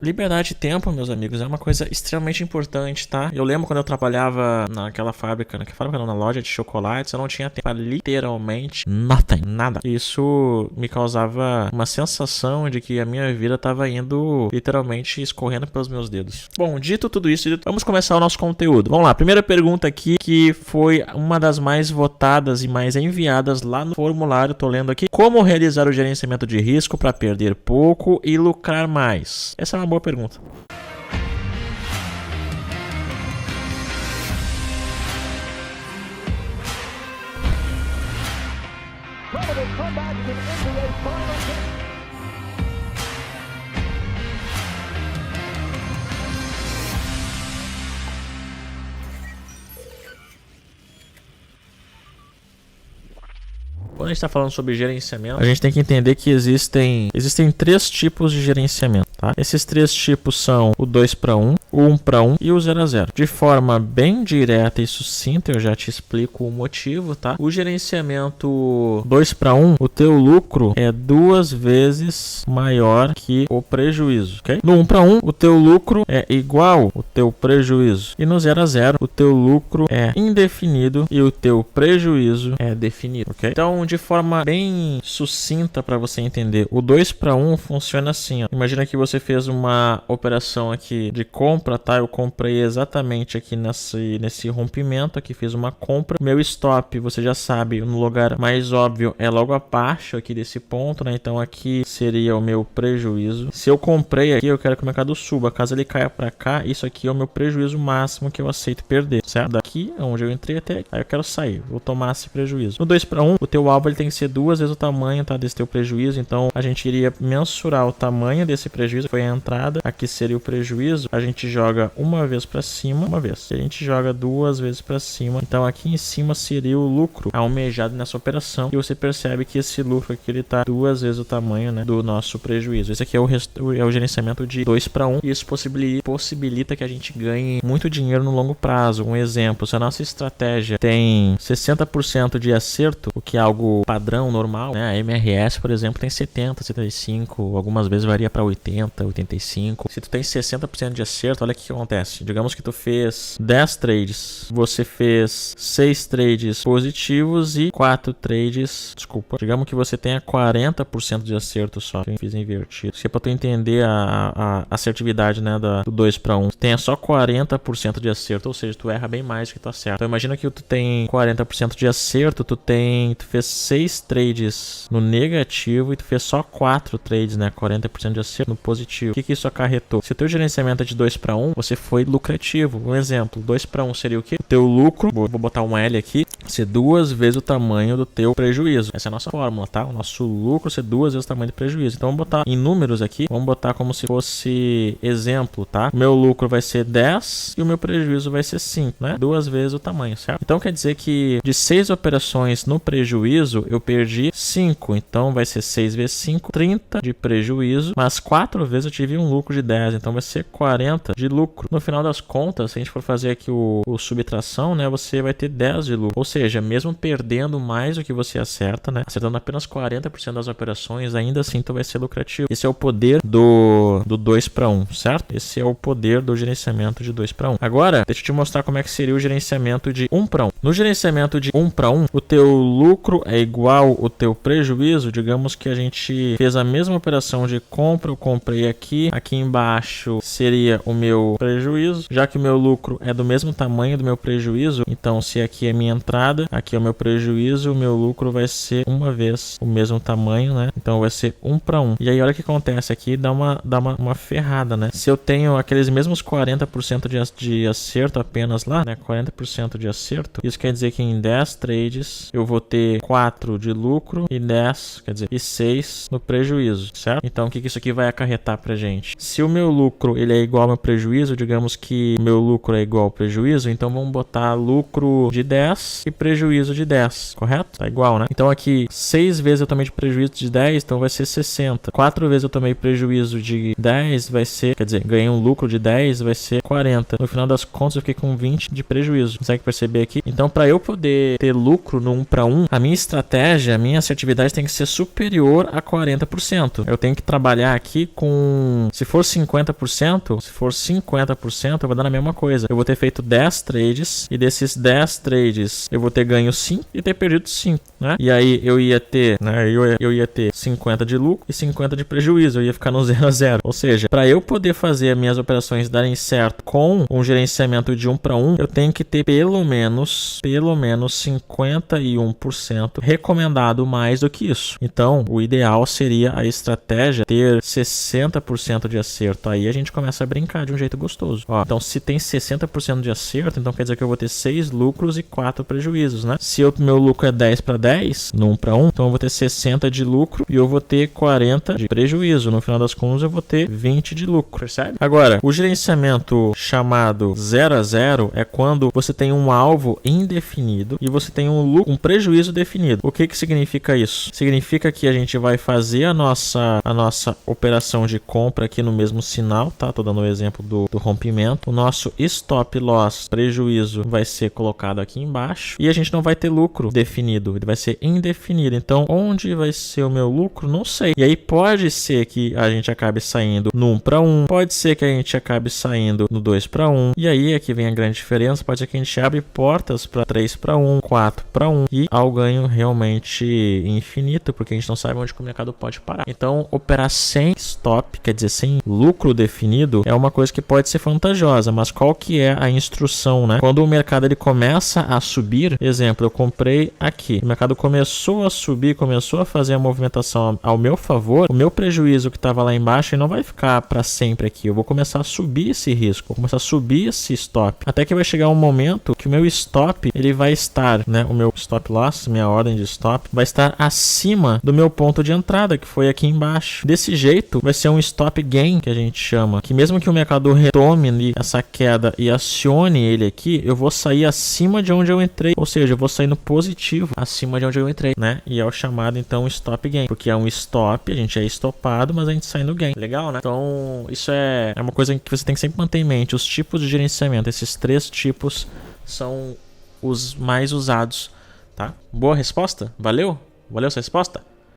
Liberdade de tempo, meus amigos, é uma coisa extremamente importante, tá? Eu lembro quando eu trabalhava naquela fábrica, não, na loja de chocolates, eu não tinha tempo para literalmente nada. Isso me causava uma sensação de que a minha vida estava indo literalmente escorrendo pelos meus dedos. Bom, dito tudo isso, vamos começar o nosso conteúdo. Vamos lá, primeira pergunta aqui, que foi uma das mais votadas e mais enviadas lá no formulário, tô lendo aqui. Como realizar o gerenciamento de risco para perder pouco e lucrar mais? Essa é uma boa pergunta. Quando a gente está falando sobre gerenciamento, a gente tem que entender que existem 3 tipos de gerenciamento, tá? Esses 3 tipos são o 2 para 1, o 1 para 1 e o 0 a 0. De forma bem direta e sucinta, eu já te explico o motivo, tá? O gerenciamento 2 para 1, o teu lucro é 2 vezes maior que o prejuízo, ok? No 1 para 1, o teu lucro é igual ao teu prejuízo. E no 0 a 0, o teu lucro é indefinido e o teu prejuízo é definido, ok? Então, de forma bem sucinta para você entender, o 2 para 1 funciona assim, ó. Imagina que você fez uma operação aqui de compra, tá? Eu comprei exatamente aqui nesse rompimento aqui, fiz uma compra. Meu stop, você já sabe, no lugar mais óbvio é logo abaixo aqui desse ponto, né? Então aqui seria o meu prejuízo. Se eu comprei aqui, eu quero que o mercado suba. Caso ele caia para cá, isso aqui é o meu prejuízo máximo que eu aceito perder, certo? Daqui, onde eu entrei até aí eu quero sair, vou tomar esse prejuízo. No 2 para 1, o teu alvo ele tem que ser 2 vezes o tamanho, tá, desse teu prejuízo. Então a gente iria mensurar o tamanho desse prejuízo, foi a entrada, aqui seria o prejuízo. A gente joga uma vez para cima, uma vez. A gente joga 2 vezes para cima. Então aqui em cima seria o lucro almejado nessa operação. E você percebe que esse lucro aqui ele tá 2 vezes o tamanho, né, do nosso prejuízo. Esse aqui é o gerenciamento de 2 para 1 e isso possibilita que a gente ganhe muito dinheiro no longo prazo. Um exemplo, se a nossa estratégia tem 60% de acerto, o que é algo padrão, normal, né? A MRS, por exemplo, tem 70, 75, algumas vezes varia para 80, 85. Se tu tem 60% de acerto, olha o que acontece. Digamos que tu fez 10 trades, você fez 6 trades positivos e 4 trades, digamos que você tenha 40% de acerto só. Eu fiz invertido. Se é para tu entender a assertividade, né, do 2 para 1, tu tenha só 40% de acerto, ou seja, tu erra bem mais do que tu acerta. Então imagina que tu tem 40% de acerto, tu fez 6 trades no negativo e tu fez só 4 trades, né? 40% de acerto no positivo. O que isso acarretou? Se o teu gerenciamento é de 2 para 1, você foi lucrativo. Um exemplo, 2 para 1 seria o quê? O teu lucro, vou botar um L aqui, ser 2 vezes o tamanho do teu prejuízo. Essa é a nossa fórmula, tá? O nosso lucro ser 2 vezes o tamanho do prejuízo. Então vamos botar em números aqui, vamos botar como se fosse exemplo, tá? O meu lucro vai ser 10 e o meu prejuízo vai ser 5, né? 2 vezes o tamanho, certo? Então quer dizer que de 6 operações no prejuízo, eu perdi 5, então vai ser 6 vezes 5, 30 de prejuízo, mas 4 vezes eu tive um lucro de 10, então vai ser 40 de lucro. No final das contas, se a gente for fazer aqui o subtração, né, você vai ter 10 de lucro, ou seja, mesmo perdendo mais do que você acerta, né, acertando apenas 40% das operações, ainda assim tu vai ser lucrativo. Esse é o poder do 2 para 1, certo? Esse é o poder do gerenciamento de 2 para 1. Agora, deixa eu te mostrar como é que seria o gerenciamento de 1 para 1. No gerenciamento de 1 para 1, o teu lucro é igual o teu prejuízo. Digamos que a gente fez a mesma operação de compra, eu comprei aqui embaixo seria o meu prejuízo, já que o meu lucro é do mesmo tamanho do meu prejuízo, então se aqui é minha entrada, aqui é o meu prejuízo, o meu lucro vai ser uma vez o mesmo tamanho, né? Então vai ser 1 para 1. E aí olha o que acontece aqui, dá uma ferrada, né? Se eu tenho aqueles mesmos 40% de acerto apenas lá, né? 40% de acerto, isso quer dizer que em 10 trades eu vou ter 4 de lucro e 10, quer dizer, e 6 no prejuízo, certo? Então o que isso aqui vai acarretar pra gente? Se o meu lucro ele é igual ao meu prejuízo, prejuízo, digamos que meu lucro é igual ao prejuízo, então vamos botar lucro de 10 e prejuízo de 10, correto? Tá igual, né? Então aqui, 6 vezes eu tomei de prejuízo de 10, então vai ser 60. 4 vezes eu tomei prejuízo de 10, vai ser, quer dizer, ganhei um lucro de 10, vai ser 40. No final das contas eu fiquei com 20 de prejuízo. Consegue perceber aqui? Então para eu poder ter lucro no 1 para 1, a minha estratégia, a minha assertividade tem que ser superior a 40%. Eu tenho que trabalhar aqui com, se for 50%, eu vou dar a mesma coisa. Eu vou ter feito 10 trades e desses 10 trades eu vou ter ganho 5 e ter perdido 5, né? E aí eu ia ter, né, eu ia ter 50 de lucro e 50 de prejuízo, eu ia ficar no 0 a 0. Ou seja, para eu poder fazer as minhas operações darem certo com um gerenciamento de 1 para 1, eu tenho que ter pelo menos 51% recomendado mais do que isso. Então, o ideal seria a estratégia ter 60% de acerto. Aí a gente começa a brincar de um jeito gostoso. Ó, então, se tem 60% de acerto, então quer dizer que eu vou ter 6 lucros e 4 prejuízos, né? Se o meu lucro é 10 para 10, no 1 para 1, então eu vou ter 60 de lucro e eu vou ter 40 de prejuízo. No final das contas, eu vou ter 20 de lucro, percebe? Agora, o gerenciamento chamado 0 a 0 é quando você tem um alvo indefinido e você tem um prejuízo definido. O que significa isso? Significa que a gente vai fazer a nossa operação de compra aqui no mesmo sinal, tá? Tô dando o exemplo do rompimento. O nosso stop loss, prejuízo, vai ser colocado aqui embaixo e a gente não vai ter lucro definido, ele vai ser indefinido. Então, onde vai ser o meu lucro? Não sei. E aí pode ser que a gente acabe saindo no 1 para 1, pode ser que a gente acabe saindo no 2 para 1, e aí aqui vem a grande diferença, pode ser que a gente abre portas para 3 para 1, 4 para 1 e ao ganho realmente infinito, porque a gente não sabe onde o mercado pode parar. Então, operar sem stop, quer dizer, sem lucro definido, é uma coisa que pode ser vantajosa, mas qual que é a instrução, né? Quando o mercado ele começa a subir, exemplo, eu comprei aqui, o mercado começou a subir, começou a fazer a movimentação ao meu favor, o meu prejuízo que estava lá embaixo ele não vai ficar para sempre aqui, eu vou começar a subir esse risco, vou começar a subir esse stop, até que vai chegar um momento que o meu stop, ele vai estar, né, o meu stop loss, minha ordem de stop, vai estar acima do meu ponto de entrada, que foi aqui embaixo. Desse jeito, vai ser um stop gain, que a gente chama, que mesmo que o mercado retome ali essa queda e acione ele aqui, eu vou sair acima de onde eu entrei, ou seja, eu vou sair no positivo acima de onde eu entrei, né? E é o chamado, então, stop gain, porque é um stop, a gente é estopado, mas a gente sai no gain. Legal, né? Então, isso é uma coisa que você tem que sempre manter em mente. Os tipos de gerenciamento, esses 3 tipos são os mais usados, tá? Boa resposta? Valeu? Valeu essa resposta?